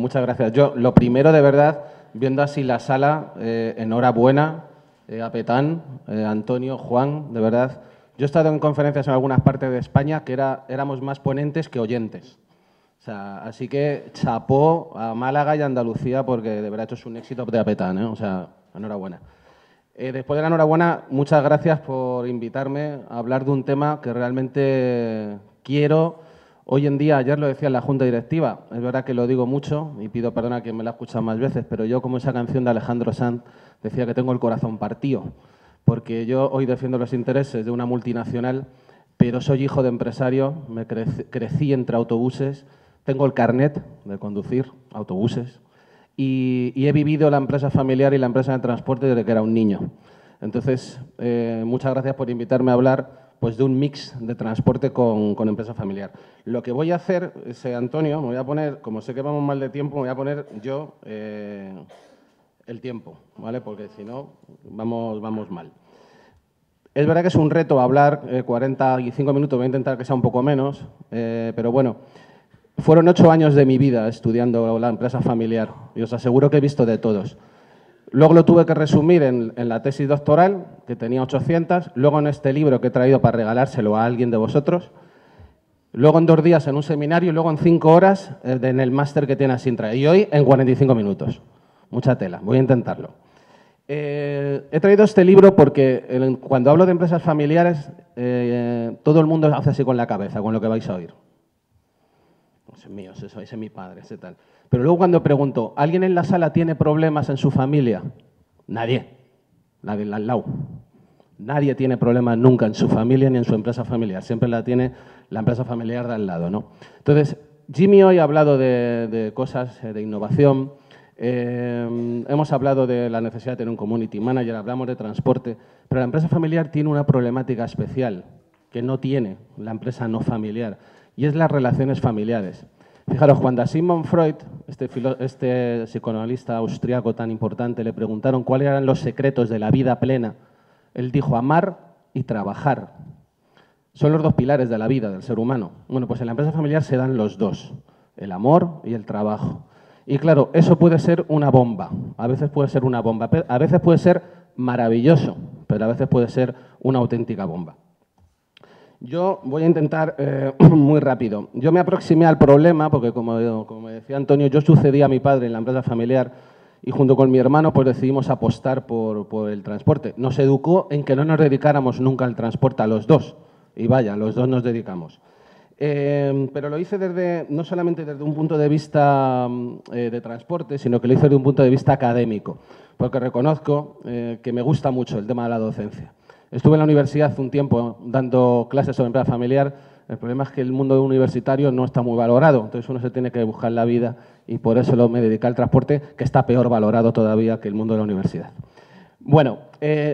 muchas gracias. Yo, lo primero, de verdad, viendo así la sala, enhorabuena a Petán, Antonio, Juan, de verdad. Yo he estado en conferencias en algunas partes de España que éramos más ponentes que oyentes. O sea, así que chapó a Málaga y a Andalucía porque de verdad esto es un éxito de Petán, ¿eh? O sea, enhorabuena. Después de la enhorabuena, muchas gracias por invitarme a hablar de un tema que realmente quiero. Hoy en día, ayer lo decía en la Junta Directiva, es verdad que lo digo mucho y pido perdón a quien me lo ha escuchado más veces, pero yo, como esa canción de Alejandro Sanz, decía que tengo el corazón partido, porque yo hoy defiendo los intereses de una multinacional, pero soy hijo de empresario, crecí entre autobuses, tengo el carnet de conducir autobuses y he vivido la empresa familiar y la empresa de transporte desde que era un niño. Entonces, muchas gracias por invitarme a hablar pues de un mix de transporte con empresa familiar. Lo que voy a hacer, Antonio, me voy a poner, como sé que vamos mal de tiempo, me voy a poner yo el tiempo, ¿vale? Porque si no, vamos mal. Es verdad que es un reto hablar 45 minutos, voy a intentar que sea un poco menos, pero bueno, fueron 8 años de mi vida estudiando la empresa familiar y os aseguro que he visto de todos. Luego lo tuve que resumir en la tesis doctoral, que tenía 800, luego en este libro que he traído para regalárselo a alguien de vosotros, luego en 2 días en un seminario y luego en 5 horas en el máster que tiene Asintra. Y hoy en 45 minutos. Mucha tela, voy a intentarlo. He traído este libro porque cuando hablo de empresas familiares, todo el mundo hace así con la cabeza, con lo que vais a oír. Ese es mío, ese es mi padre, ese tal. Pero luego cuando pregunto, ¿alguien en la sala tiene problemas en su familia? Nadie. Nadie al lado. Nadie tiene problemas nunca en su familia ni en su empresa familiar. Siempre la tiene la empresa familiar de al lado, ¿no? Entonces, Jimmy hoy ha hablado de cosas de innovación. Hemos hablado de la necesidad de tener un community manager, hablamos de transporte, pero la empresa familiar tiene una problemática especial que no tiene la empresa no familiar, y es las relaciones familiares. Fijaros, cuando a Sigmund Freud, este psicoanalista austriaco tan importante, le preguntaron cuáles eran los secretos de la vida plena, él dijo amar y trabajar. Son los 2 pilares de la vida del ser humano. Bueno, pues en la empresa familiar se dan los 2, el amor y el trabajo. Y claro, eso puede ser una bomba, a veces puede ser una bomba, a veces puede ser maravilloso, pero a veces puede ser una auténtica bomba. Yo voy a intentar muy rápido. Yo me aproximé al problema porque, como decía Antonio, yo sucedí a mi padre en la empresa familiar y junto con mi hermano pues decidimos apostar por el transporte. Nos educó en que no nos dedicáramos nunca al transporte a los 2. Y vaya, los 2 nos dedicamos. Pero lo hice no solamente desde un punto de vista de transporte, sino que lo hice desde un punto de vista académico, porque reconozco que me gusta mucho el tema de la docencia. Estuve en la universidad hace un tiempo dando clases sobre empresa familiar. El problema es que el mundo universitario no está muy valorado, entonces uno se tiene que buscar la vida y por eso me dediqué al transporte, que está peor valorado todavía que el mundo de la universidad. Bueno,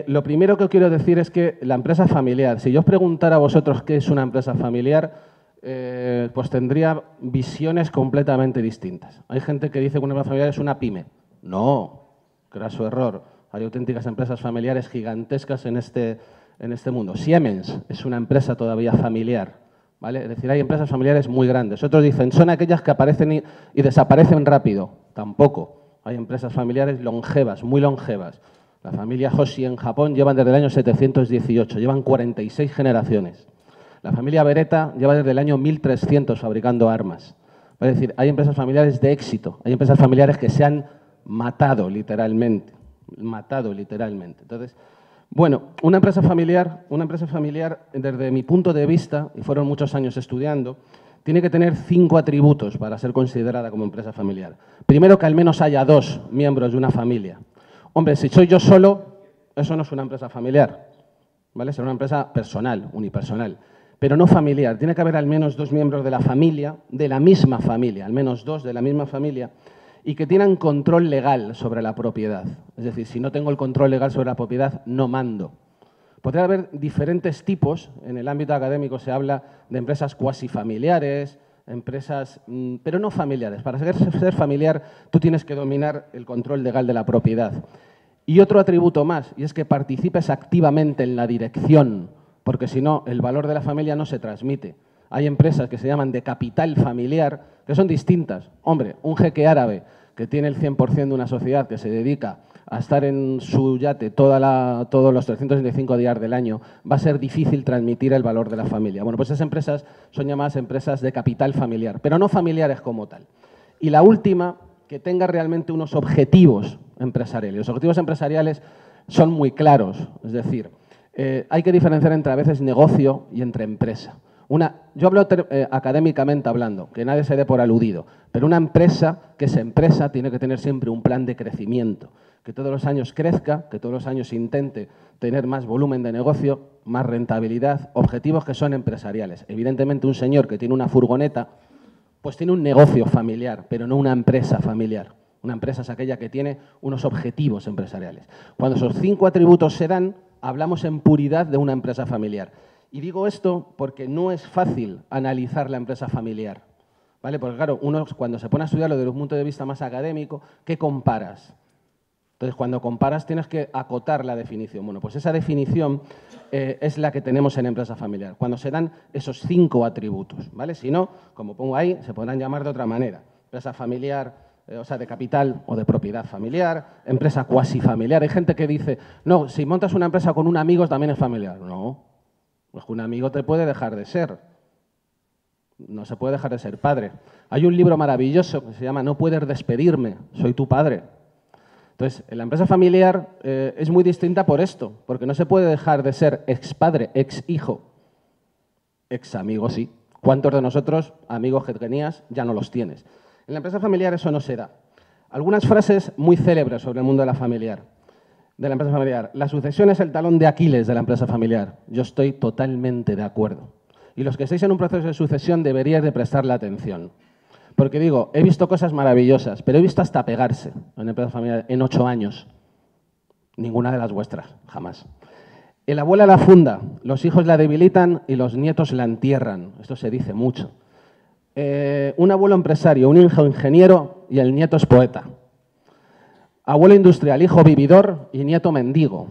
lo primero que os quiero decir es que la empresa familiar, si yo os preguntara a vosotros qué es una empresa familiar, pues tendría visiones completamente distintas. Hay gente que dice que una empresa familiar es una pyme. No, graso error. Hay auténticas empresas familiares gigantescas en este mundo. Siemens es una empresa todavía familiar, ¿vale? Es decir, hay empresas familiares muy grandes. Otros dicen, son aquellas que aparecen y desaparecen rápido. Tampoco. Hay empresas familiares longevas, muy longevas. La familia Hoshi en Japón llevan desde el año 718, llevan 46 generaciones. La familia Beretta lleva desde el año 1300 fabricando armas. Es decir, hay empresas familiares de éxito, hay empresas familiares que se han matado literalmente. Entonces, bueno, una empresa familiar, desde mi punto de vista, y fueron muchos años estudiando, tiene que tener 5 atributos para ser considerada como empresa familiar. Primero, que al menos haya 2 miembros de una familia. Hombre, si soy yo solo, eso no es una empresa familiar, ¿vale? Será una empresa personal, unipersonal, pero no familiar. Tiene que haber al menos 2 miembros de la familia, de la misma familia, al menos 2 de la misma familia, y que tengan control legal sobre la propiedad. Es decir, si no tengo el control legal sobre la propiedad, no mando. Podría haber diferentes tipos. En el ámbito académico se habla de empresas cuasi familiares, empresas, pero no familiares. Para ser familiar, tú tienes que dominar el control legal de la propiedad. Y otro atributo más, y es que participes activamente en la dirección, porque si no, el valor de la familia no se transmite. hay empresas que se llaman de capital familiar, que son distintas. Hombre, un jeque árabe que tiene el 100% de una sociedad que se dedica a estar en su yate todos los 365 días del año, va a ser difícil transmitir el valor de la familia. Bueno, pues esas empresas son llamadas empresas de capital familiar, pero no familiares como tal. Y la última, que tenga realmente unos objetivos empresariales. Los objetivos empresariales son muy claros, es decir, hay que diferenciar entre a veces negocio y entre empresa. Yo hablo académicamente hablando, que nadie se dé por aludido, pero una empresa que es empresa tiene que tener siempre un plan de crecimiento, que todos los años crezca, que todos los años intente tener más volumen de negocio, más rentabilidad, objetivos que son empresariales. Evidentemente, un señor que tiene una furgoneta, pues tiene un negocio familiar, pero no una empresa familiar. Una empresa es aquella que tiene unos objetivos empresariales. Cuando esos 5 atributos se dan, hablamos en puridad de una empresa familiar. Y digo esto porque no es fácil analizar la empresa familiar, ¿vale? Porque claro, uno cuando se pone a estudiarlo desde un punto de vista más académico, ¿qué comparas? Entonces, cuando comparas tienes que acotar la definición. Bueno, pues esa definición es la que tenemos en empresa familiar, cuando se dan esos 5 atributos, ¿vale? Si no, como pongo ahí, se podrán llamar de otra manera. Empresa familiar, o sea, de capital o de propiedad familiar, empresa cuasi familiar. Hay gente que dice, no, si montas una empresa con un amigo también es familiar. No, pues un amigo te puede dejar de ser. No se puede dejar de ser padre. Hay un libro maravilloso que se llama No puedes despedirme, soy tu padre. Entonces, la empresa familiar es muy distinta por esto, porque no se puede dejar de ser expadre, ex hijo, ex amigo, sí. ¿Cuántos de nosotros, amigos que tenías, ya no los tienes? En la empresa familiar eso no se da. Algunas frases muy célebres sobre el mundo de la empresa familiar. La sucesión es el talón de Aquiles de la empresa familiar. Yo estoy totalmente de acuerdo. Y los que estáis en un proceso de sucesión deberíais de prestarle atención. Porque digo, he visto cosas maravillosas, pero he visto hasta pegarse en empresa familiar en 8 años. Ninguna de las vuestras, jamás. El abuelo la funda, los hijos la debilitan y los nietos la entierran. Esto se dice mucho. Un abuelo empresario, un hijo ingeniero y el nieto es poeta. Abuelo industrial, hijo vividor y nieto mendigo.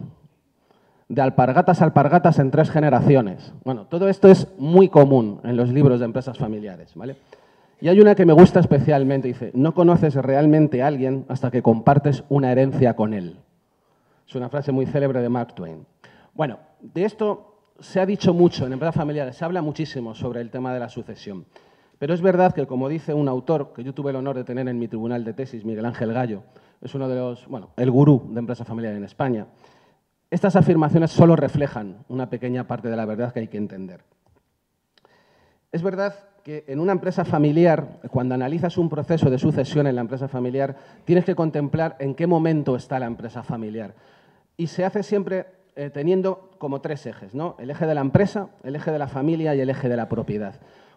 De alpargatas a alpargatas en 3 generaciones. Bueno, todo esto es muy común en los libros de empresas familiares, ¿vale? Y hay una que me gusta especialmente, dice, no conoces realmente a alguien hasta que compartes una herencia con él. Es una frase muy célebre de Mark Twain. Bueno, de esto se ha dicho mucho en empresas familiares, se habla muchísimo sobre el tema de la sucesión. Pero es verdad que, como dice un autor que yo tuve el honor de tener en mi tribunal de tesis, Miguel Ángel Gallo, es uno de los, el gurú de empresa familiar en España, estas afirmaciones solo reflejan una pequeña parte de la verdad que hay que entender. Es verdad que en una empresa familiar, cuando analizas un proceso de sucesión en la empresa familiar, tienes que contemplar en qué momento está la empresa familiar. Y se hace siempre teniendo como 3 ejes, ¿no? El eje de la empresa, el eje de la familia y el eje de la propiedad.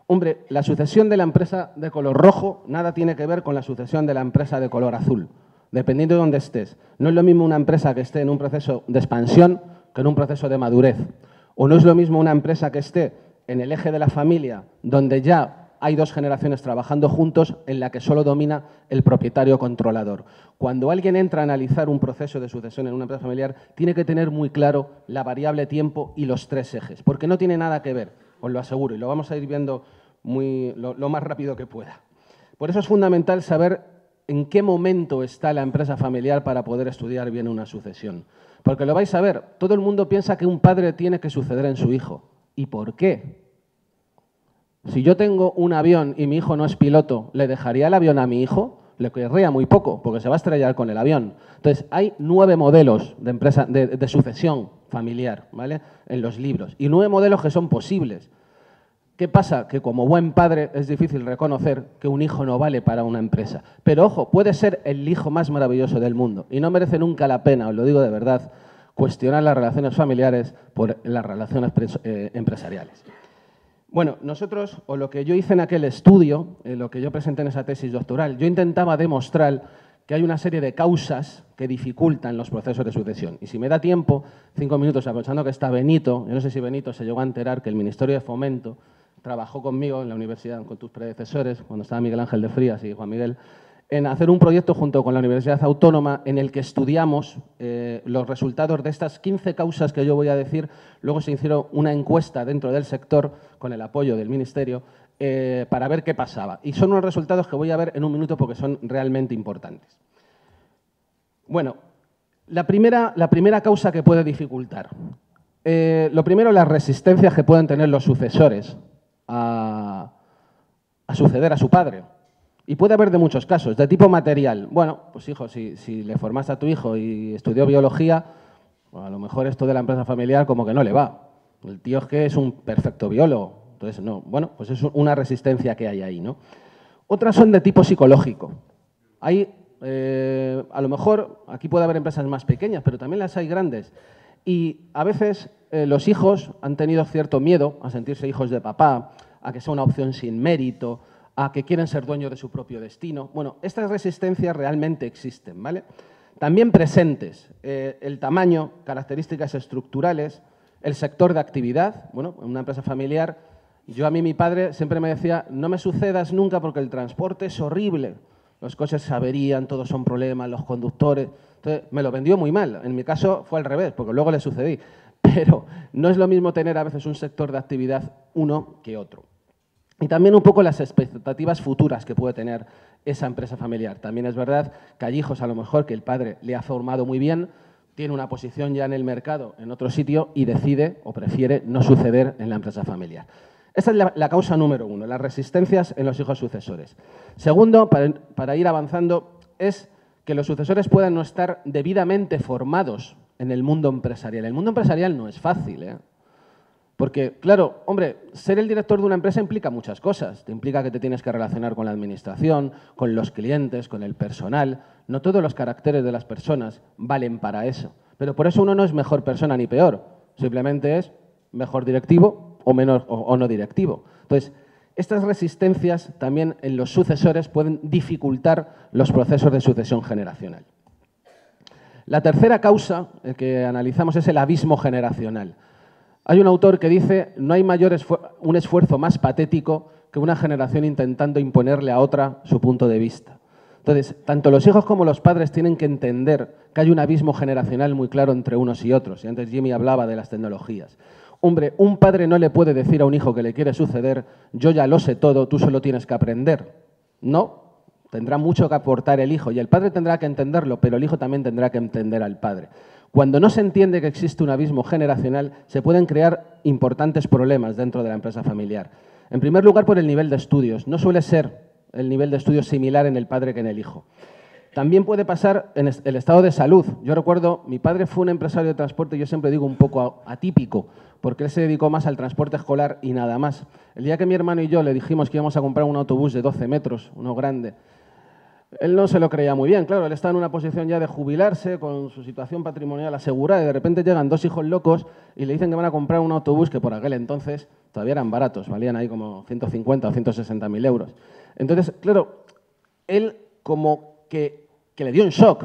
Hombre, la sucesión de la empresa de color rojo nada tiene que ver con la sucesión de la empresa de color azul, dependiendo de dónde estés. No es lo mismo una empresa que esté en un proceso de expansión que en un proceso de madurez. O no es lo mismo una empresa que esté en el eje de la familia, donde ya hay 2 generaciones trabajando juntos, en la que solo domina el propietario controlador. Cuando alguien entra a analizar un proceso de sucesión en una empresa familiar, tiene que tener muy claro la variable tiempo y los 3 ejes, porque no tiene nada que ver, os lo aseguro, y lo vamos a ir viendo lo más rápido que pueda. Por eso es fundamental saber en qué momento está la empresa familiar para poder estudiar bien una sucesión. Porque lo vais a ver, todo el mundo piensa que un padre tiene que suceder en su hijo. ¿Y por qué? Si yo tengo un avión y mi hijo no es piloto, ¿le dejaría el avión a mi hijo? Le querría muy poco, porque se va a estrellar con el avión. Entonces, hay 9 modelos de sucesión familiar, ¿vale?, en los libros, y 9 modelos que son posibles. ¿Qué pasa? Que como buen padre es difícil reconocer que un hijo no vale para una empresa. Pero ojo, puede ser el hijo más maravilloso del mundo y no merece nunca la pena, os lo digo de verdad, cuestionar las relaciones familiares por las relaciones empresariales. Bueno, nosotros, o lo que yo hice en aquel estudio, lo que yo presenté en esa tesis doctoral, yo intentaba demostrar que hay una serie de causas que dificultan los procesos de sucesión. Y si me da tiempo, 5 minutos, aprovechando que está Benito, yo no sé si Benito se llegó a enterar que el Ministerio de Fomento trabajó conmigo en la universidad, con tus predecesores, cuando estaba Miguel Ángel de Frías y Juan Miguel, en hacer un proyecto junto con la Universidad Autónoma en el que estudiamos los resultados de estas 15 causas que yo voy a decir. Luego se hicieron una encuesta dentro del sector con el apoyo del Ministerio para ver qué pasaba. Y son unos resultados que voy a ver en un minuto porque son realmente importantes. Bueno, la primera causa que puede dificultar. Lo primero, las resistencias que pueden tener los sucesores a suceder a su padre. Y puede haber de muchos casos, de tipo material. Bueno, pues hijo, si le formaste a tu hijo y estudió biología, pues a lo mejor esto de la empresa familiar como que no le va. El tío es que es un perfecto biólogo. Entonces, no, bueno, pues es una resistencia que hay ahí, ¿no? Otras son de tipo psicológico. Hay, a lo mejor, aquí puede haber empresas más pequeñas, pero también las hay grandes. Y a veces los hijos han tenido cierto miedo a sentirse hijos de papá, a que sea una opción sin mérito, a que quieren ser dueños de su propio destino. Bueno, estas resistencias realmente existen, ¿vale? También presentes, el tamaño, características estructurales, el sector de actividad. Bueno, en una empresa familiar, mi padre siempre me decía, no me sucedas nunca porque el transporte es horrible. Los coches se averían, todos son problemas, los conductores. Entonces, me lo vendió muy mal. En mi caso fue al revés, porque luego le sucedí. Pero no es lo mismo tener a veces un sector de actividad uno que otro. Y también un poco las expectativas futuras que puede tener esa empresa familiar. También es verdad que hay hijos a lo mejor que el padre le ha formado muy bien, tiene una posición ya en el mercado en otro sitio y decide o prefiere no suceder en la empresa familiar. Esta es la causa número uno, las resistencias en los hijos sucesores. Segundo, para ir avanzando, es que los sucesores puedan no estar debidamente formados en el mundo empresarial. El mundo empresarial no es fácil, ¿eh? Porque, claro, hombre, ser el director de una empresa implica muchas cosas. Te implica que te tienes que relacionar con la administración, con los clientes, con el personal. No todos los caracteres de las personas valen para eso. Pero por eso uno no es mejor persona ni peor. Simplemente es mejor directivo o no directivo. Entonces, estas resistencias también en los sucesores pueden dificultar los procesos de sucesión generacional. La tercera causa que analizamos es el abismo generacional. Hay un autor que dice, no hay un esfuerzo más patético que una generación intentando imponerle a otra su punto de vista. Entonces, tanto los hijos como los padres tienen que entender que hay un abismo generacional muy claro entre unos y otros. Y antes Jimmy hablaba de las tecnologías. Hombre, un padre no le puede decir a un hijo que le quiere suceder, yo ya lo sé todo, tú solo tienes que aprender. No, tendrá mucho que aportar el hijo y el padre tendrá que entenderlo, pero el hijo también tendrá que entender al padre. Cuando no se entiende que existe un abismo generacional, se pueden crear importantes problemas dentro de la empresa familiar. En primer lugar, por el nivel de estudios. No suele ser el nivel de estudios similar en el padre que en el hijo. También puede pasar en el estado de salud. Yo recuerdo, mi padre fue un empresario de transporte, yo siempre digo un poco atípico, porque él se dedicó más al transporte escolar y nada más. El día que mi hermano y yo le dijimos que íbamos a comprar un autobús de 12 metros, uno grande, él no se lo creía muy bien, claro, él está en una posición ya de jubilarse, con su situación patrimonial asegurada, y de repente llegan dos hijos locos y le dicen que van a comprar un autobús que por aquel entonces todavía eran baratos, valían ahí como 150 o 160.000 euros. Entonces, claro, él como que le dio un shock,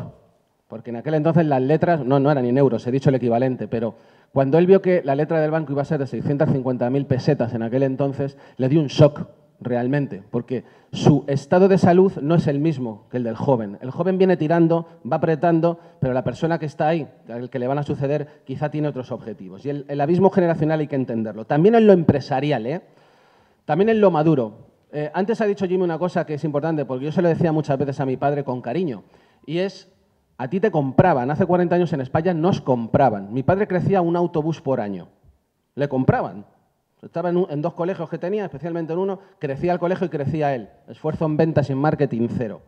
porque en aquel entonces las letras, no eran ni en euros, he dicho el equivalente, pero cuando él vio que la letra del banco iba a ser de 650.000 pesetas en aquel entonces, le dio un shock realmente, porque su estado de salud no es el mismo que el del joven. El joven viene tirando, va apretando, pero la persona que está ahí, al que le van a suceder, quizá tiene otros objetivos. Y el abismo generacional hay que entenderlo. También en lo empresarial, ¿eh? También en lo maduro. Antes ha dicho Jimmy una cosa que es importante, porque yo se lo decía muchas veces a mi padre con cariño, y es, a ti te compraban. Hace 40 años en España nos compraban. Mi padre crecía un autobús por año. Le compraban. Estaba en dos colegios que tenía, especialmente en uno, crecía el colegio y crecía él. Esfuerzo en ventas y en marketing cero.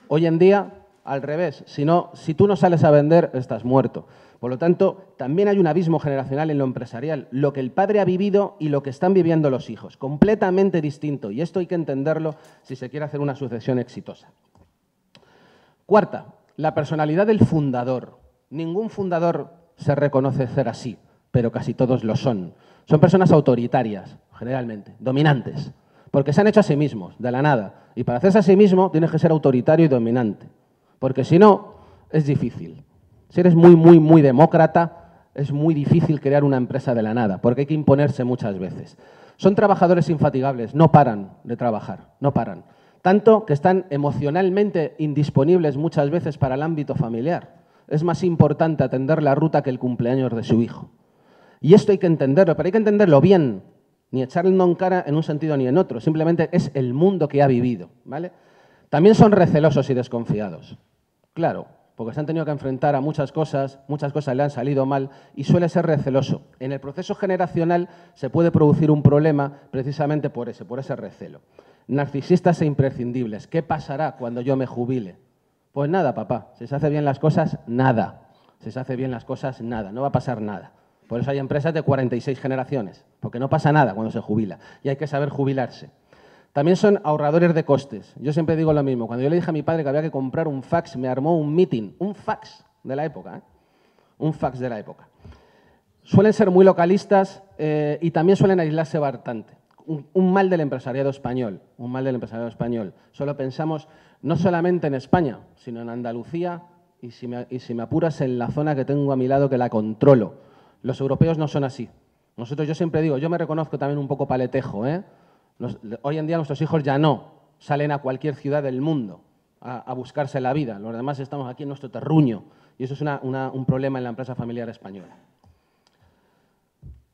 Hoy en día, al revés. Si tú no sales a vender, estás muerto. Por lo tanto, también hay un abismo generacional en lo empresarial. Lo que el padre ha vivido y lo que están viviendo los hijos. Completamente distinto. Y esto hay que entenderlo si se quiere hacer una sucesión exitosa. Cuarta, la personalidad del fundador. Ningún fundador se reconoce ser así, pero casi todos lo son. Son personas autoritarias, generalmente, dominantes, porque se han hecho a sí mismos, de la nada. Y para hacerse a sí mismo tienes que ser autoritario y dominante, porque si no, es difícil. Si eres muy demócrata, es muy difícil crear una empresa de la nada, porque hay que imponerse muchas veces. Son trabajadores infatigables, no paran de trabajar, no paran. Tanto que están emocionalmente indisponibles muchas veces para el ámbito familiar. Es más importante atender la ruta que el cumpleaños de su hijo. Y esto hay que entenderlo, pero hay que entenderlo bien. Ni echarle en cara en un sentido ni en otro. Simplemente es el mundo que ha vivido, ¿vale? También son recelosos y desconfiados. Claro, porque se han tenido que enfrentar a muchas cosas le han salido mal y suele ser receloso. En el proceso generacional se puede producir un problema precisamente por ese recelo. Narcisistas e imprescindibles. ¿Qué pasará cuando yo me jubile? Pues nada, papá. Si se hace bien las cosas, nada. Si se hace bien las cosas, nada. No va a pasar nada. Por eso hay empresas de 46 generaciones, porque no pasa nada cuando se jubila y hay que saber jubilarse. También son ahorradores de costes. Yo siempre digo lo mismo. Cuando yo le dije a mi padre que había que comprar un fax, me armó un meeting, un fax de la época, ¿eh? Un fax de la época. Suelen ser muy localistas y también suelen aislarse bastante. Un mal del empresariado español, un mal del empresariado español. Solo pensamos no solamente en España, sino en Andalucía y si me apuras en la zona que tengo a mi lado que la controlo. Los europeos no son así. Yo siempre digo, yo me reconozco también un poco paletejo, ¿eh? Hoy en día nuestros hijos ya no salen a cualquier ciudad del mundo a buscarse la vida. Los demás estamos aquí en nuestro terruño y eso es un problema en la empresa familiar española.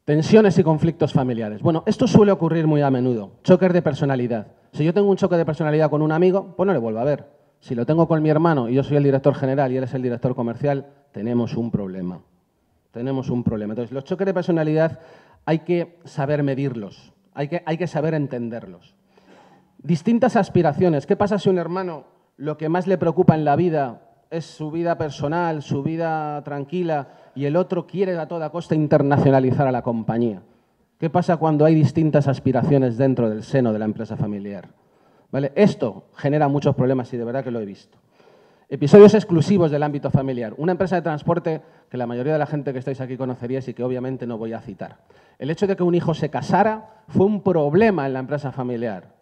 Tensiones y conflictos familiares. Bueno, esto suele ocurrir muy a menudo. Choques de personalidad. Si yo tengo un choque de personalidad con un amigo, pues no le vuelvo a ver. Si lo tengo con mi hermano y yo soy el director general y él es el director comercial, tenemos un problema. Tenemos un problema. Entonces, los choques de personalidad hay que saber medirlos. Hay que saber entenderlos. Distintas aspiraciones. ¿Qué pasa si un hermano lo que más le preocupa en la vida es su vida personal, su vida tranquila, y el otro quiere a toda costa internacionalizar a la compañía? ¿Qué pasa cuando hay distintas aspiraciones dentro del seno de la empresa familiar? ¿Vale? Esto genera muchos problemas y de verdad que lo he visto. Episodios exclusivos del ámbito familiar. Una empresa de transporte que la mayoría de la gente que estáis aquí conoceríais y que obviamente no voy a citar. El hecho de que un hijo se casara fue un problema en la empresa familiar.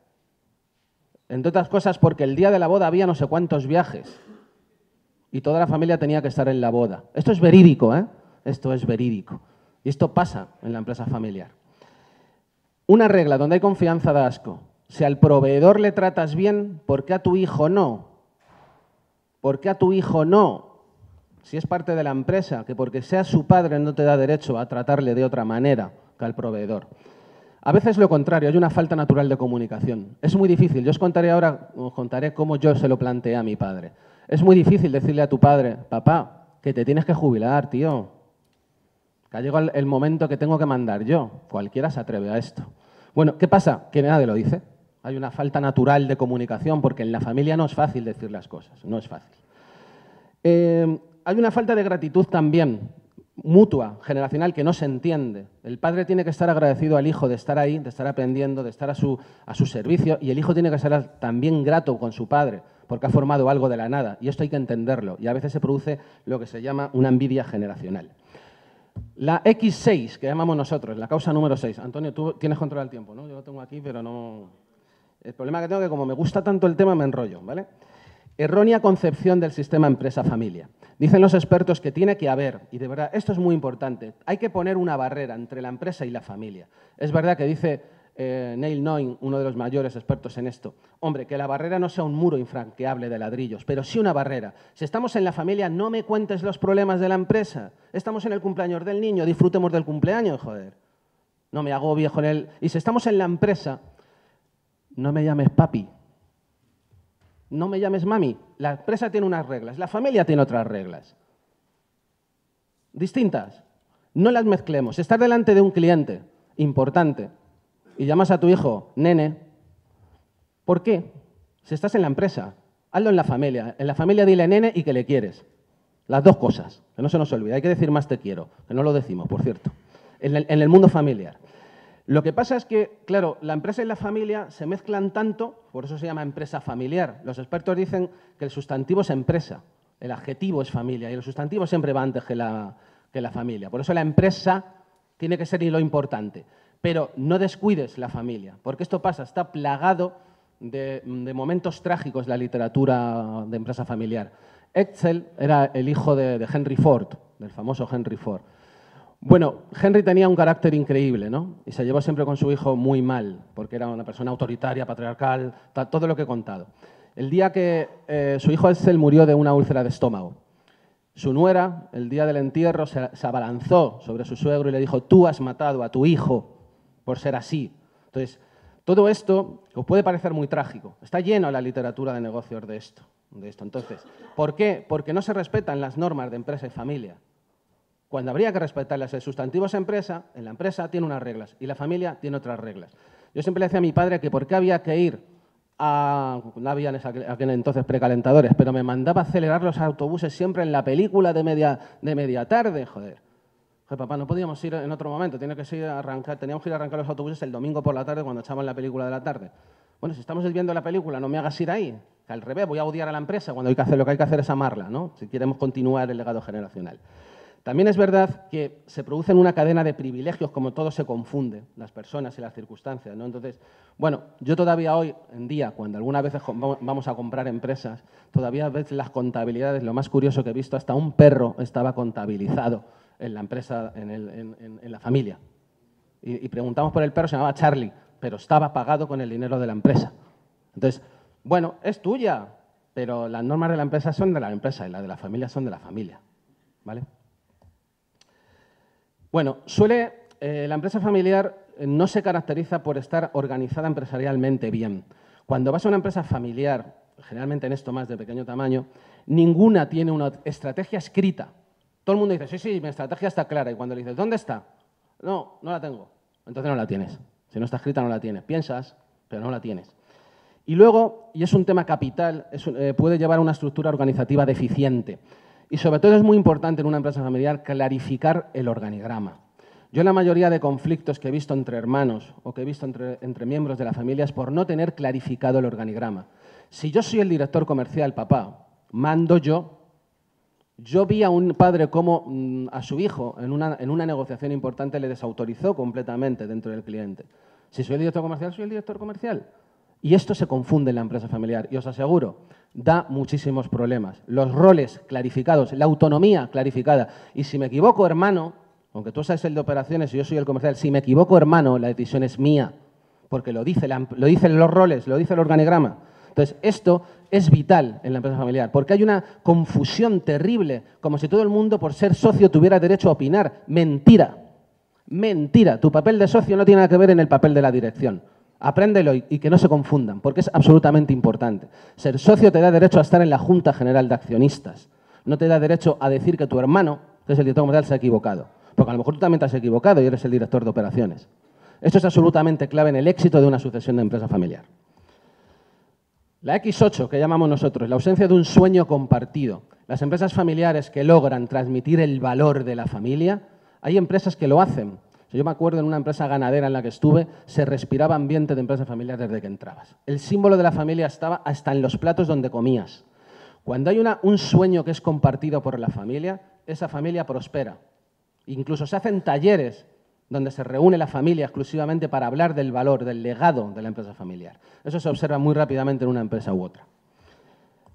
Entre otras cosas porque el día de la boda había no sé cuántos viajes y toda la familia tenía que estar en la boda. Esto es verídico, ¿eh? Esto es verídico. Y esto pasa en la empresa familiar. Una regla donde hay confianza da asco. Si al proveedor le tratas bien, ¿por qué a tu hijo no? ¿Por qué a tu hijo no? Si es parte de la empresa, que porque sea su padre no te da derecho a tratarle de otra manera que al proveedor. A veces lo contrario, hay una falta natural de comunicación. Es muy difícil. Os contaré cómo yo se lo planteé a mi padre. Es muy difícil decirle a tu padre, papá, que te tienes que jubilar, tío. Que ha llegado el momento que tengo que mandar yo. Cualquiera se atreve a esto. Bueno, ¿qué pasa? Que nadie lo dice. Hay una falta natural de comunicación porque en la familia no es fácil decir las cosas, no es fácil. Hay una falta de gratitud también, mutua, generacional, que no se entiende. El padre tiene que estar agradecido al hijo de estar ahí, de estar aprendiendo, de estar a su servicio, y el hijo tiene que ser también grato con su padre porque ha formado algo de la nada, y esto hay que entenderlo, y a veces se produce lo que se llama una envidia generacional. La X6, que llamamos nosotros, la causa número 6. Antonio, tú tienes control del tiempo, ¿no? Yo lo tengo aquí, pero no... El problema que tengo es que como me gusta tanto el tema me enrollo, ¿vale? Errónea concepción del sistema empresa-familia. Dicen los expertos que tiene que haber, y de verdad, esto es muy importante, hay que poner una barrera entre la empresa y la familia. Es verdad que dice Neil Noy, uno de los mayores expertos en esto, hombre, que la barrera no sea un muro infranqueable de ladrillos, pero sí una barrera. Si estamos en la familia, no me cuentes los problemas de la empresa. Estamos en el cumpleaños del niño, disfrutemos del cumpleaños, joder. No me hago viejo en él. Y si estamos en la empresa, no me llames papi, no me llames mami. La empresa tiene unas reglas, la familia tiene otras reglas. Distintas. No las mezclemos. Estar delante de un cliente importante y llamas a tu hijo nene, ¿por qué? Si estás en la empresa, hazlo en la familia. En la familia dile nene y que le quieres. Las dos cosas, que no se nos olvide. Hay que decir más te quiero, que no lo decimos, por cierto, en el mundo familiar. Lo que pasa es que, claro, la empresa y la familia se mezclan tanto, por eso se llama empresa familiar. Los expertos dicen que el sustantivo es empresa, el adjetivo es familia y el sustantivo siempre va antes que la familia. Por eso la empresa tiene que ser lo importante. Pero no descuides la familia, porque esto pasa, está plagado de momentos trágicos la literatura de empresa familiar. Edsel era el hijo de Henry Ford, del famoso Henry Ford. Bueno, Henry tenía un carácter increíble, ¿no? Y se llevó siempre con su hijo muy mal, porque era una persona autoritaria, patriarcal, todo lo que he contado. El día que su hijo Axel murió de una úlcera de estómago, su nuera, el día del entierro, se abalanzó sobre su suegro y le dijo: tú has matado a tu hijo por ser así. Entonces, todo esto os puede parecer muy trágico. Está lleno la literatura de negocios de esto. Entonces, ¿por qué? Porque no se respetan las normas de empresa y familia. Cuando habría que respetarlas, el sustantivo es empresa, en la empresa tiene unas reglas y la familia tiene otras reglas. Yo siempre le decía a mi padre que por qué había que ir no había en aquel entonces precalentadores, pero me mandaba a acelerar los autobuses siempre en la película de media tarde, joder. Papá, no podíamos ir en otro momento, teníamos que ir a arrancar los autobuses el domingo por la tarde cuando echaban la película de la tarde. Bueno, si estamos viendo la película, no me hagas ir ahí, que al revés, voy a odiar a la empresa cuando lo que hay que hacer es amarla, ¿no? Si queremos continuar el legado generacional. También es verdad que se produce en una cadena de privilegios, como todo se confunde, las personas y las circunstancias, ¿no? Entonces, bueno, yo todavía hoy en día, cuando algunas veces vamos a comprar empresas, todavía ves las contabilidades, lo más curioso que he visto, hasta un perro estaba contabilizado en la empresa, en la familia. Y preguntamos por el perro, se llamaba Charlie, pero estaba pagado con el dinero de la empresa. Entonces, bueno, es tuya, pero las normas de la empresa son de la empresa y las de la familia son de la familia, ¿vale? Bueno, la empresa familiar no se caracteriza por estar organizada empresarialmente bien. Cuando vas a una empresa familiar, generalmente en esto más de pequeño tamaño, ninguna tiene una estrategia escrita. Todo el mundo dice: sí, mi estrategia está clara. Y cuando le dices: ¿dónde está? No, no la tengo. Entonces no la tienes. Si no está escrita, no la tienes. Piensas, pero no la tienes. Y luego, y es un tema capital, puede llevar a una estructura organizativa deficiente. Y sobre todo es muy importante en una empresa familiar clarificar el organigrama. Yo la mayoría de conflictos que he visto entre hermanos o que he visto entre miembros de la familia es por no tener clarificado el organigrama. Si yo soy el director comercial, papá, mando yo. Yo vi a un padre como a su hijo en una negociación importante le desautorizó completamente dentro del cliente. Si soy el director comercial, soy el director comercial. Y esto se confunde en la empresa familiar y os aseguro, da muchísimos problemas. Los roles clarificados, la autonomía clarificada. Y si me equivoco, hermano, aunque tú seas el de operaciones y yo soy el comercial, si me equivoco, hermano, la decisión es mía, porque lo dicen los roles, lo dice el organigrama. Entonces, esto es vital en la empresa familiar, porque hay una confusión terrible, como si todo el mundo, por ser socio, tuviera derecho a opinar. Mentira. Mentira. Tu papel de socio no tiene nada que ver en el papel de la dirección. Apréndelo y que no se confundan, porque es absolutamente importante. Ser socio te da derecho a estar en la Junta General de Accionistas. No te da derecho a decir que tu hermano, que es el director comercial, se ha equivocado. Porque a lo mejor tú también te has equivocado y eres el director de operaciones. Esto es absolutamente clave en el éxito de una sucesión de empresa familiar. La X8, que llamamos nosotros, la ausencia de un sueño compartido. Las empresas familiares que logran transmitir el valor de la familia, hay empresas que lo hacen. Yo me acuerdo en una empresa ganadera en la que estuve, se respiraba ambiente de empresa familiar desde que entrabas. El símbolo de la familia estaba hasta en los platos donde comías. Cuando hay un sueño que es compartido por la familia, esa familia prospera. Incluso se hacen talleres donde se reúne la familia exclusivamente para hablar del valor, del legado de la empresa familiar. Eso se observa muy rápidamente en una empresa u otra.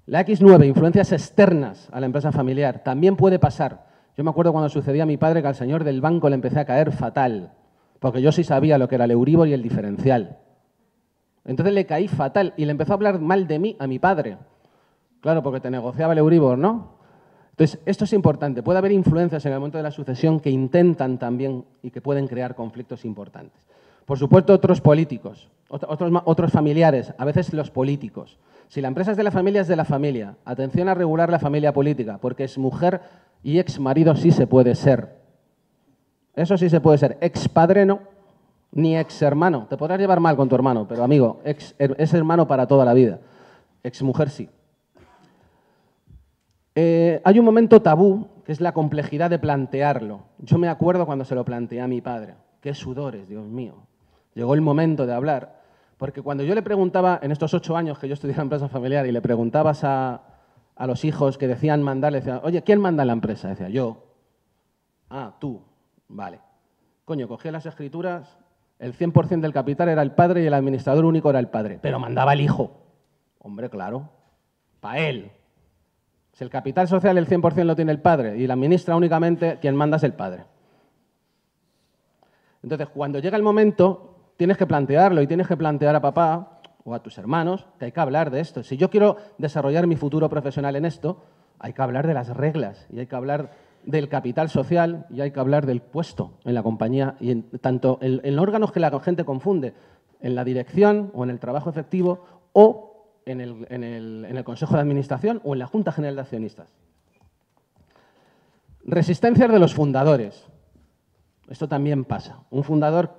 La X9, influencias externas a la empresa familiar, también puede pasar. Yo me acuerdo cuando sucedía a mi padre que al señor del banco le empecé a caer fatal, porque yo sí sabía lo que era el Euribor y el diferencial. Entonces le caí fatal y le empezó a hablar mal de mí a mi padre. Claro, porque te negociaba el Euribor, ¿no? Entonces, esto es importante. Puede haber influencias en el momento de la sucesión que intentan también y que pueden crear conflictos importantes. Por supuesto, otros políticos, otros familiares, a veces los políticos. Si la empresa es de la familia, es de la familia. Atención a regular la familia política, porque es mujer y ex marido sí se puede ser. Eso sí se puede ser. Ex padre no, ni ex hermano. Te podrás llevar mal con tu hermano, pero amigo, es hermano para toda la vida. Ex mujer sí. Hay un momento tabú, que es la complejidad de plantearlo. Yo me acuerdo cuando se lo planteé a mi padre. Qué sudores, Dios mío. Llegó el momento de hablar. Porque cuando yo le preguntaba, en estos 8 años que yo estudié en empresa familiar, y le preguntabas a los hijos que decían mandar, le decían: oye, ¿quién manda en la empresa? Decía: yo. Ah, tú. Vale. Coño, cogía las escrituras, el 100% del capital era el padre y el administrador único era el padre. Pero mandaba el hijo. Hombre, claro. Para él. Si el capital social el 100% lo tiene el padre y la administra únicamente, quien manda es el padre. Entonces, cuando llega el momento, tienes que plantearlo y tienes que plantear a papá o a tus hermanos que hay que hablar de esto. Si yo quiero desarrollar mi futuro profesional en esto, hay que hablar de las reglas y hay que hablar del capital social y hay que hablar del puesto en la compañía y tanto en órganos que la gente confunde, en la dirección o en el trabajo efectivo o en el Consejo de Administración o en la Junta General de Accionistas. Resistencias de los fundadores. Esto también pasa. Un fundador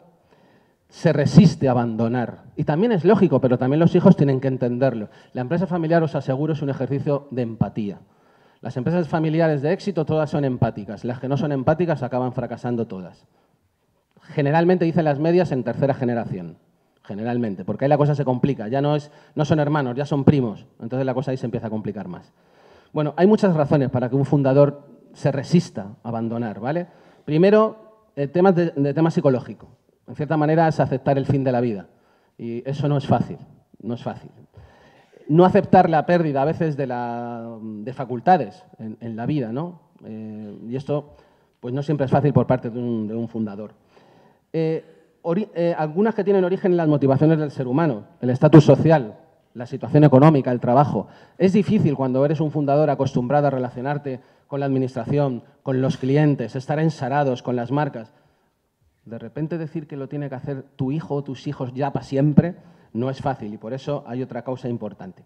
se resiste a abandonar. Y también es lógico, pero también los hijos tienen que entenderlo. La empresa familiar, os aseguro, es un ejercicio de empatía. Las empresas familiares de éxito todas son empáticas. Las que no son empáticas acaban fracasando todas. Generalmente, dicen las medias, en tercera generación. Generalmente, porque ahí la cosa se complica. Ya no son hermanos, ya son primos. Entonces la cosa ahí se empieza a complicar más. Bueno, hay muchas razones para que un fundador se resista a abandonar, ¿vale? Primero, temas de tema psicológico. En cierta manera es aceptar el fin de la vida. Y eso no es fácil, no es fácil. No aceptar la pérdida a veces de facultades en la vida, ¿no? Y esto pues no siempre es fácil por parte de un fundador. Algunas que tienen origen en las motivaciones del ser humano, el estatus social, la situación económica, el trabajo. Es difícil cuando eres un fundador acostumbrado a relacionarte con la administración, con los clientes, estar ensarados con las marcas. De repente decir que lo tiene que hacer tu hijo o tus hijos ya para siempre no es fácil y por eso hay otra causa importante.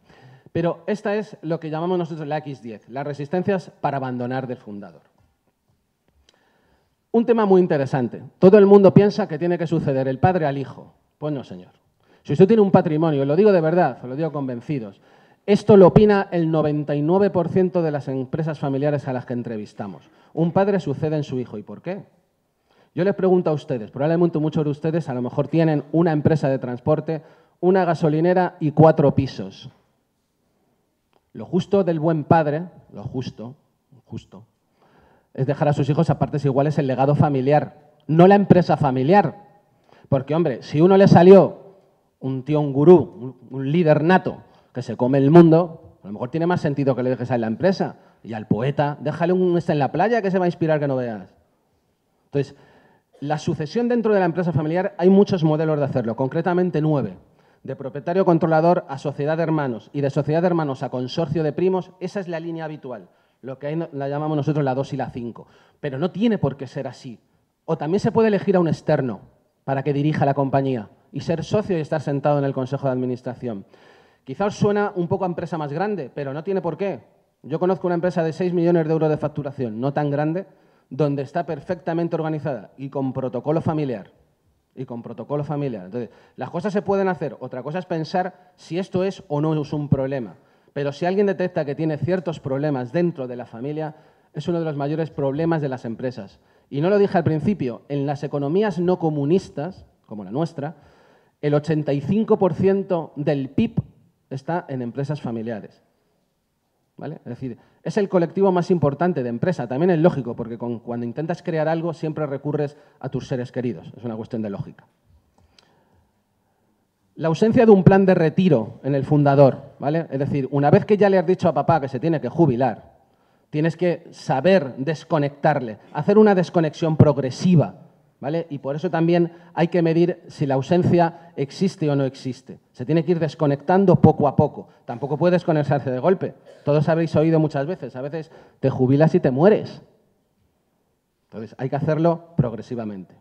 Pero esta es lo que llamamos nosotros la X10, las resistencias para abandonar del fundador. Un tema muy interesante. Todo el mundo piensa que tiene que suceder el padre al hijo. Pues no, señor. Si usted tiene un patrimonio, lo digo de verdad, os lo digo convencidos, esto lo opina el 99% de las empresas familiares a las que entrevistamos. Un padre sucede en su hijo. ¿Y por qué? Yo les pregunto a ustedes, probablemente muchos de ustedes a lo mejor tienen una empresa de transporte, una gasolinera y 4 pisos. Lo justo del buen padre, lo justo, es dejar a sus hijos a partes iguales el legado familiar, no la empresa familiar. Porque, hombre, si uno le salió un tío, un gurú, un líder nato que se come el mundo, a lo mejor tiene más sentido que le dejes a la empresa. Y al poeta, déjale un en la playa que se va a inspirar que no veas. Entonces, la sucesión dentro de la empresa familiar hay muchos modelos de hacerlo, concretamente 9. De propietario controlador a sociedad de hermanos y de sociedad de hermanos a consorcio de primos, esa es la línea habitual, lo que ahí la llamamos nosotros la 2 y la 5. Pero no tiene por qué ser así. O también se puede elegir a un externo para que dirija la compañía y ser socio y estar sentado en el Consejo de Administración. Quizá os suena un poco a empresa más grande, pero no tiene por qué. Yo conozco una empresa de 6 millones de euros de facturación, no tan grande, donde está perfectamente organizada y con protocolo familiar. Entonces, las cosas se pueden hacer. Otra cosa es pensar si esto es o no es un problema. Pero si alguien detecta que tiene ciertos problemas dentro de la familia, es uno de los mayores problemas de las empresas. Y no lo dije al principio, en las economías no comunistas, como la nuestra, el 85% del PIB está en empresas familiares. ¿Vale? Es decir, es el colectivo más importante de empresa. También es lógico, porque cuando intentas crear algo siempre recurres a tus seres queridos. Es una cuestión de lógica. La ausencia de un plan de retiro en el fundador, ¿vale? Es decir, una vez que ya le has dicho a papá que se tiene que jubilar, tienes que saber desconectarle, hacer una desconexión progresiva, ¿vale? Y por eso también hay que medir si la ausencia existe o no existe. Se tiene que ir desconectando poco a poco. Tampoco puede desconectarse de golpe. Todos habréis oído muchas veces, a veces te jubilas y te mueres. Entonces, hay que hacerlo progresivamente.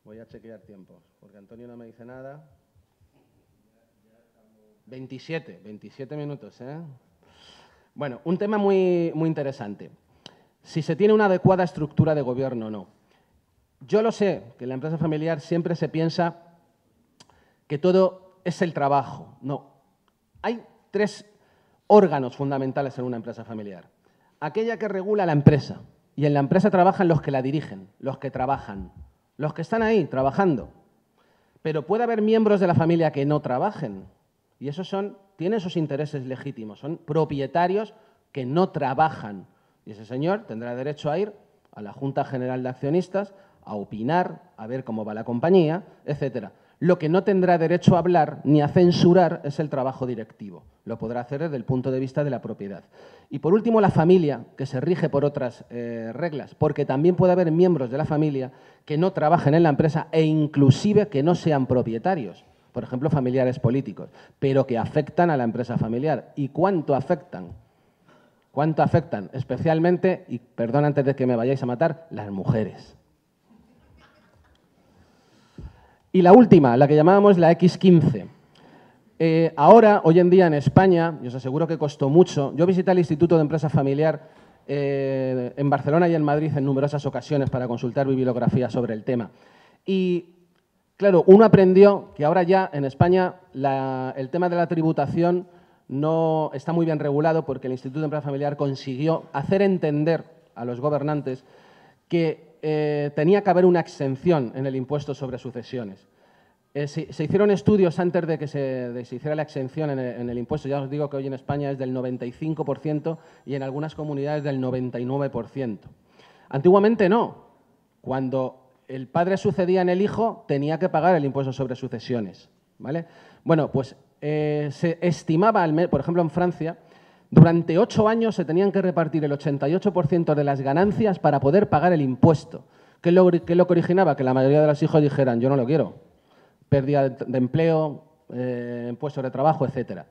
Voy a chequear tiempos, porque Antonio no me dice nada. 27 minutos, ¿eh? Bueno, un tema muy interesante. Si se tiene una adecuada estructura de gobierno o no. Yo lo sé, que en la empresa familiar siempre se piensa que todo es el trabajo. No. Hay 3 órganos fundamentales en una empresa familiar. Aquella que regula la empresa. Y en la empresa trabajan los que la dirigen, los que trabajan, los que están ahí trabajando. Pero puede haber miembros de la familia que no trabajen. Y esos tienen sus intereses legítimos. Son propietarios que no trabajan. Y ese señor tendrá derecho a ir a la Junta General de Accionistas, a opinar, a ver cómo va la compañía, etcétera. Lo que no tendrá derecho a hablar ni a censurar es el trabajo directivo. Lo podrá hacer desde el punto de vista de la propiedad. Y por último, la familia, que se rige por otras reglas, porque también puede haber miembros de la familia que no trabajen en la empresa e inclusive que no sean propietarios, por ejemplo, familiares políticos, pero que afectan a la empresa familiar. ¿Y cuánto afectan? ¿Cuánto afectan? Especialmente, y perdón antes de que me vayáis a matar, las mujeres. Y la última, la que llamábamos la X15. Ahora, hoy en día en España, y os aseguro que costó mucho, yo visité el Instituto de Empresa Familiar en Barcelona y en Madrid en numerosas ocasiones para consultar bibliografía sobre el tema. Y, claro, uno aprendió que ahora ya en España el tema de la tributación no está muy bien regulado porque el Instituto de Empresa Familiar consiguió hacer entender a los gobernantes que tenía que haber una exención en el impuesto sobre sucesiones. Se hicieron estudios antes de que se hiciera la exención en el impuesto. Ya os digo que hoy en España es del 95% y en algunas comunidades del 99%. Antiguamente no. Cuando el padre sucedía en el hijo, tenía que pagar el impuesto sobre sucesiones, ¿vale? Bueno, pues se estimaba, por ejemplo en Francia, durante 8 años se tenían que repartir el 88% de las ganancias para poder pagar el impuesto. ¿Qué es lo que originaba? Que la mayoría de los hijos dijeran, yo no lo quiero. Pérdida de empleo, puestos de trabajo, etcétera.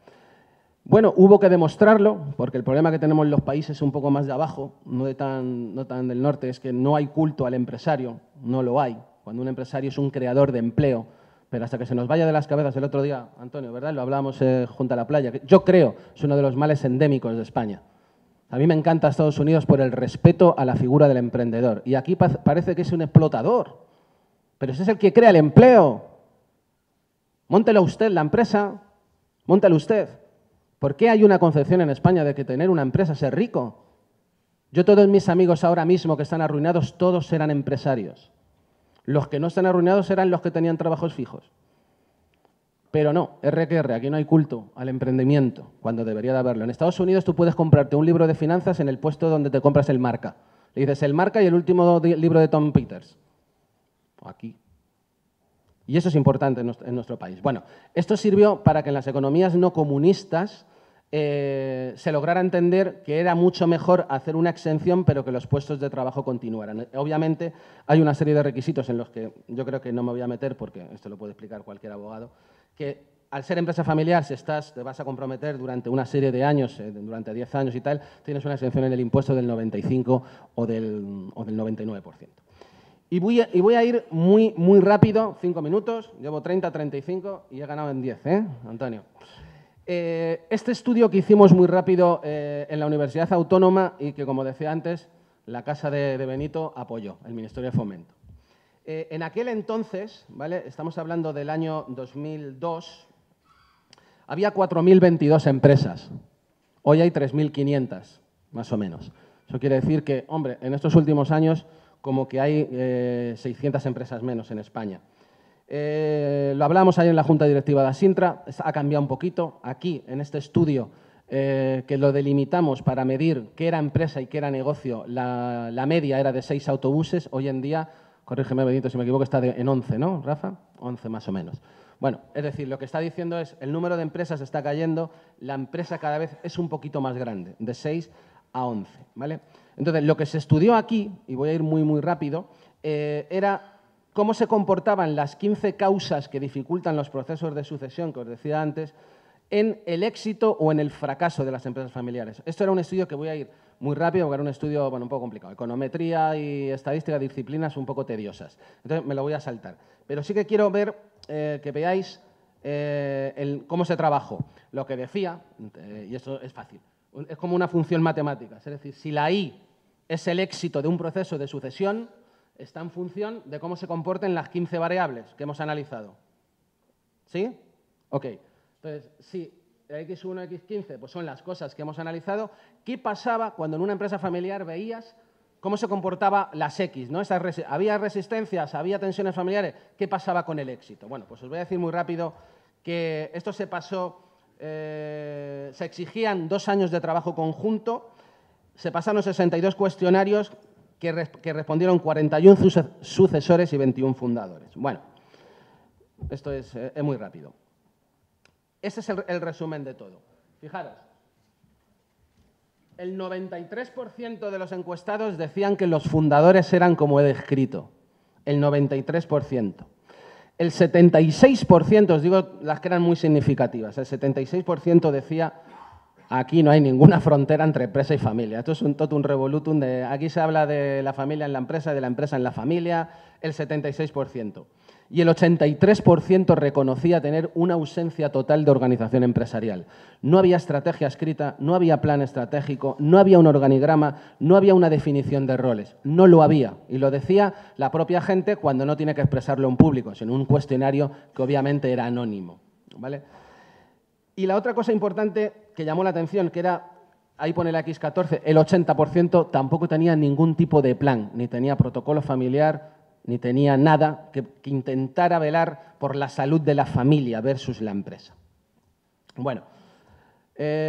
Bueno, hubo que demostrarlo, porque el problema que tenemos en los países un poco más de abajo, no tan del norte, es que no hay culto al empresario, no lo hay. Cuando un empresario es un creador de empleo, pero hasta que se nos vaya de las cabezas el otro día, Antonio, ¿verdad? Lo hablábamos junto a la playa, que yo creo es uno de los males endémicos de España. A mí me encanta Estados Unidos por el respeto a la figura del emprendedor. Y aquí parece que es un explotador, pero ese es el que crea el empleo. Móntelo usted, la empresa, móntelo usted. ¿Por qué hay una concepción en España de que tener una empresa es ser rico? Yo, todos mis amigos ahora mismo que están arruinados, todos eran empresarios. Los que no están arruinados eran los que tenían trabajos fijos. Pero no, R que R, aquí no hay culto al emprendimiento, cuando debería de haberlo. En Estados Unidos tú puedes comprarte un libro de finanzas en el puesto donde te compras el Marca. Le dices el Marca y el último libro de Tom Peters. Aquí. Y eso es importante en nuestro país. Bueno, esto sirvió para que en las economías no comunistas se lograra entender que era mucho mejor hacer una exención, pero que los puestos de trabajo continuaran. Obviamente, hay una serie de requisitos en los que yo creo que no me voy a meter, porque esto lo puede explicar cualquier abogado, que al ser empresa familiar, si te vas a comprometer durante una serie de años, durante 10 años y tal, tienes una exención en el impuesto del 95 o del 99%. Y voy a ir muy rápido, 5 minutos, llevo 30, 35 y he ganado en 10, Antonio? Este estudio que hicimos muy rápido en la Universidad Autónoma y que, como decía antes, la Casa de Benito apoyó, el Ministerio de Fomento. En aquel entonces, ¿vale? Estamos hablando del año 2002, había 4.022 empresas. Hoy hay 3.500, más o menos. Eso quiere decir que, hombre, en estos últimos años como que hay 600 empresas menos en España. Lo hablamos ayer en la Junta Directiva de Asintra, ha cambiado un poquito. Aquí, en este estudio, que lo delimitamos para medir qué era empresa y qué era negocio, la media era de 6 autobuses. Hoy en día, corrígeme Benito si me equivoco, está en 11, ¿no, Rafa? 11 más o menos. Bueno, es decir, lo que está diciendo es el número de empresas está cayendo, la empresa cada vez es un poquito más grande, de 6 a 11, ¿vale? Entonces, lo que se estudió aquí, y voy a ir muy rápido, era cómo se comportaban las 15 causas que dificultan los procesos de sucesión que os decía antes en el éxito o en el fracaso de las empresas familiares. Esto era un estudio que voy a ir muy rápido porque era un estudio un poco complicado. Econometría y estadística, disciplinas un poco tediosas. Entonces, me lo voy a saltar. Pero sí que quiero ver que veáis cómo se trabajó. Lo que decía, y esto es fácil, es como una función matemática. Es decir, si la I es el éxito de un proceso de sucesión, está en función de cómo se comporten las 15 variables que hemos analizado. ¿Sí? Ok. Entonces, si X1, X15 pues son las cosas que hemos analizado, ¿qué pasaba cuando en una empresa familiar veías cómo se comportaba las X, ¿no? ¿Había resistencias? ¿Había tensiones familiares? ¿Qué pasaba con el éxito? Bueno, pues os voy a decir muy rápido que esto se pasó, se exigían 2 años de trabajo conjunto, se pasaron 62 cuestionarios que respondieron 41 sucesores y 21 fundadores. Bueno, Esto es muy rápido. Ese es el resumen de todo. Fijaros, el 93% de los encuestados decían que los fundadores eran como he descrito. El 93%. El 76%, os digo las que eran muy significativas, el 76% decía aquí no hay ninguna frontera entre empresa y familia. Esto es un totum revolutum. Aquí se habla de la familia en la empresa, de la empresa en la familia, el 76%. Y el 83% reconocía tener una ausencia total de organización empresarial. No había estrategia escrita, no había plan estratégico, no había un organigrama, no había una definición de roles. No lo había. Y lo decía la propia gente cuando no tiene que expresarlo en público, sino en un cuestionario que obviamente era anónimo, ¿vale? Y la otra cosa importante que llamó la atención, que era, ahí pone la X14, el 80% tampoco tenía ningún tipo de plan, ni tenía protocolo familiar, ni tenía nada que intentara velar por la salud de la familia versus la empresa. Bueno, es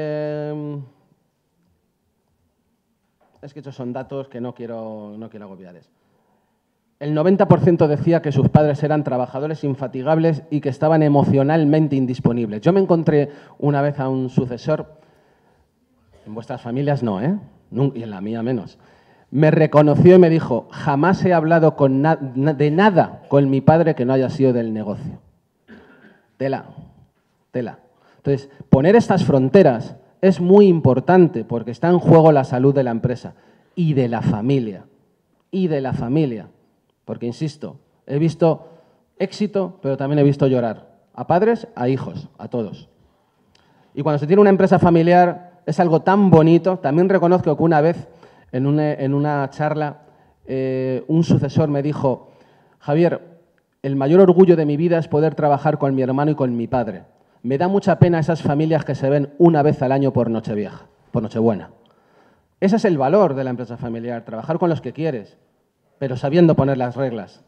que estos son datos que no quiero agobiar. El 90% decía que sus padres eran trabajadores infatigables y que estaban emocionalmente indisponibles. Yo me encontré una vez a un sucesor, en vuestras familias no, y en la mía menos. Me reconoció y me dijo, jamás he hablado de nada con mi padre que no haya sido del negocio. Tela, tela. Entonces, poner estas fronteras es muy importante porque está en juego la salud de la empresa y de la familia. Y de la familia. Porque, insisto, he visto éxito, pero también he visto llorar. A padres, a hijos, a todos. Y cuando se tiene una empresa familiar es algo tan bonito. También reconozco que una vez en una charla un sucesor me dijo, Javier, el mayor orgullo de mi vida es poder trabajar con mi hermano y con mi padre. Me da mucha pena esas familias que se ven una vez al año por Nochevieja, por Nochebuena. Ese es el valor de la empresa familiar, trabajar con los que quieres, pero sabiendo poner las reglas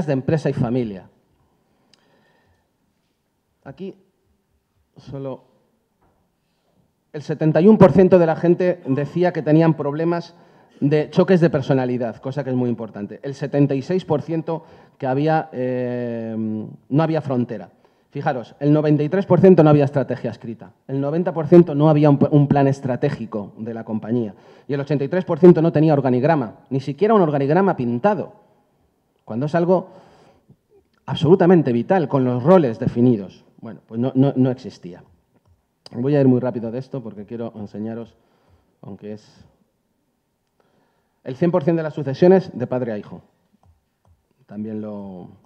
de empresa y familia. Aquí solo el 71% de la gente decía que tenían problemas de choques de personalidad, cosa que es muy importante. El 76% que no había frontera. Fijaros, el 93% no había estrategia escrita, el 90% no había un plan estratégico de la compañía y el 83% no tenía organigrama, ni siquiera un organigrama pintado, cuando es algo absolutamente vital, con los roles definidos. Bueno, pues no existía. Voy a ir muy rápido de esto porque quiero enseñaros, aunque es el 100% de las sucesiones de padre a hijo. También lo...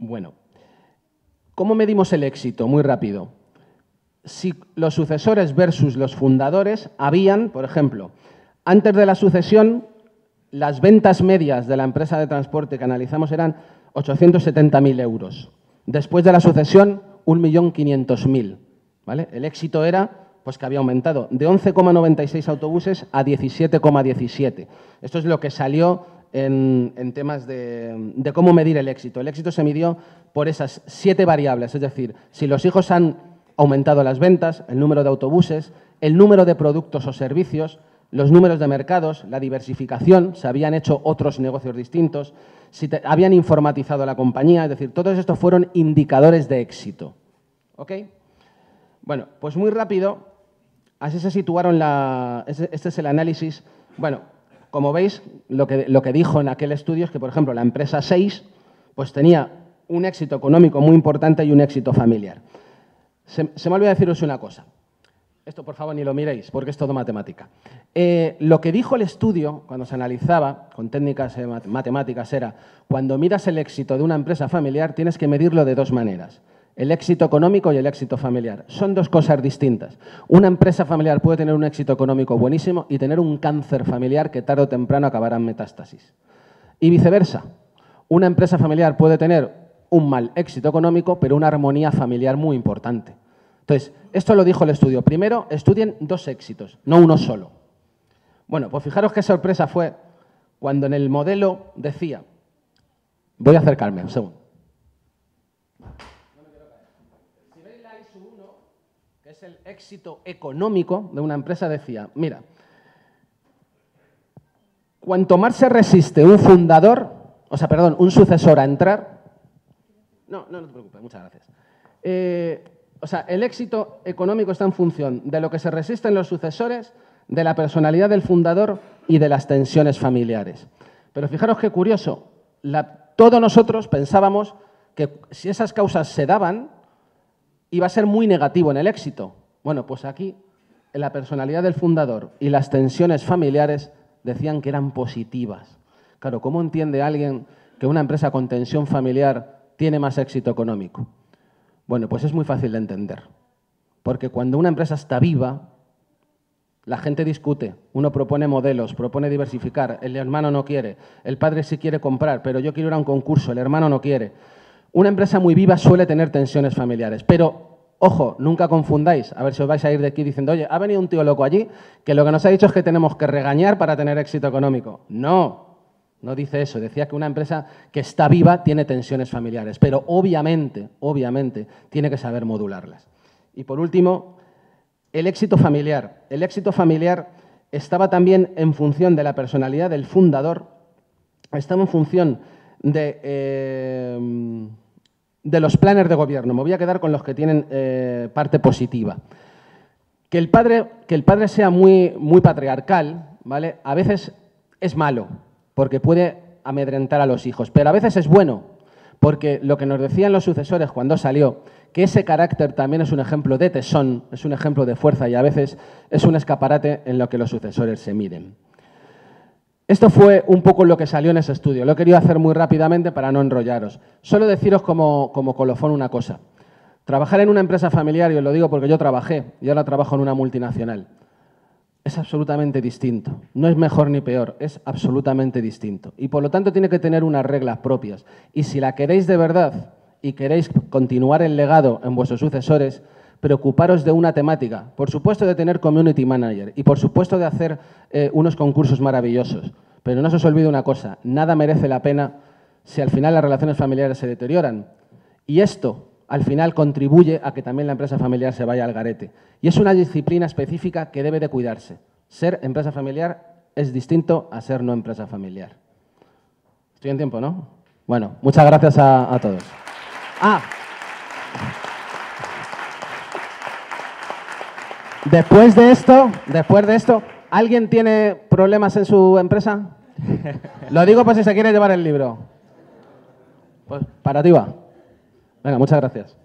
Bueno, ¿cómo medimos el éxito? Muy rápido. Si los sucesores versus los fundadores habían, por ejemplo, antes de la sucesión, las ventas medias de la empresa de transporte que analizamos eran 870.000 euros. Después de la sucesión, 1.500.000, ¿vale? El éxito era pues, que había aumentado de 11,96 autobuses a 17,17. Esto es lo que salió en temas de cómo medir el éxito. El éxito se midió por esas 7 variables, es decir, si los hijos han aumentado las ventas, el número de autobuses, el número de productos o servicios, los números de mercados, la diversificación, se habían hecho otros negocios distintos, si habían informatizado la compañía, es decir, todos estos fueron indicadores de éxito. ¿Ok? Bueno, pues muy rápido, así se situaron este es el análisis. Bueno, como veis, lo que dijo en aquel estudio es que, por ejemplo, la empresa 6 pues tenía un éxito económico muy importante y un éxito familiar. Se me olvidó deciros una cosa. Esto, por favor, ni lo miréis, porque es todo matemática. Lo que dijo el estudio, cuando se analizaba con técnicas matemáticas, era cuando miras el éxito de una empresa familiar, tienes que medirlo de 2 maneras. El éxito económico y el éxito familiar. Son 2 cosas distintas. Una empresa familiar puede tener un éxito económico buenísimo y tener un cáncer familiar que tarde o temprano acabará en metástasis. Y viceversa. Una empresa familiar puede tener un mal éxito económico, pero una armonía familiar muy importante. Entonces, esto lo dijo el estudio. Primero, estudien 2 éxitos, no uno solo. Bueno, pues fijaros qué sorpresa fue cuando en el modelo decía... Voy a acercarme, un segundo. Si veis la ISO 1, que es el éxito económico de una empresa, decía, mira, cuanto más se resiste un fundador o sea, perdón, un sucesor a entrar. No te preocupes, muchas gracias. O sea, el éxito económico está en función de lo que se resisten los sucesores, de la personalidad del fundador y de las tensiones familiares. Pero fijaros qué curioso, todos nosotros pensábamos que si esas causas se daban, iba a ser muy negativo en el éxito. Bueno, pues aquí la personalidad del fundador y las tensiones familiares decían que eran positivas. Claro, ¿cómo entiende alguien que una empresa con tensión familiar tiene más éxito económico? Bueno, pues es muy fácil de entender. Porque cuando una empresa está viva, la gente discute, uno propone modelos, propone diversificar, el hermano no quiere, el padre sí quiere comprar, pero yo quiero ir a un concurso, el hermano no quiere. Una empresa muy viva suele tener tensiones familiares, pero, ojo, nunca confundáis, a ver si os vais a ir de aquí diciendo, oye, ha venido un tío loco allí que lo que nos ha dicho es que tenemos que regañar para tener éxito económico. No dice eso, decía que una empresa que está viva tiene tensiones familiares, pero obviamente, tiene que saber modularlas. Y por último, el éxito familiar. El éxito familiar estaba también en función de la personalidad del fundador, estaba en función de los planes de gobierno. Me voy a quedar con los que tienen parte positiva. Que el padre sea muy patriarcal, ¿vale? A veces es malo, porque puede amedrentar a los hijos, pero a veces es bueno, porque lo que nos decían los sucesores cuando salió, que ese carácter también es un ejemplo de tesón, es un ejemplo de fuerza y a veces es un escaparate en lo que los sucesores se miden. Esto fue un poco lo que salió en ese estudio. Lo he querido hacer muy rápidamente para no enrollaros. Solo deciros como colofón una cosa. Trabajar en una empresa familiar, y os lo digo porque yo trabajé y ahora trabajo en una multinacional, es absolutamente distinto. No es mejor ni peor, es absolutamente distinto. Y por lo tanto tiene que tener unas reglas propias. Y si la queréis de verdad y queréis continuar el legado en vuestros sucesores, preocuparos de una temática. Por supuesto de tener community manager y por supuesto de hacer unos concursos maravillosos. Pero no se os olvide una cosa, nada merece la pena si al final las relaciones familiares se deterioran. Y esto al final contribuye a que también la empresa familiar se vaya al garete. Y es una disciplina específica que debe de cuidarse. Ser empresa familiar es distinto a ser no empresa familiar. Estoy en tiempo, ¿no? Bueno, muchas gracias a todos. Después de esto, ¿alguien tiene problemas en su empresa? Lo digo por si se quiere llevar el libro. Pues para ti va. Venga, muchas gracias.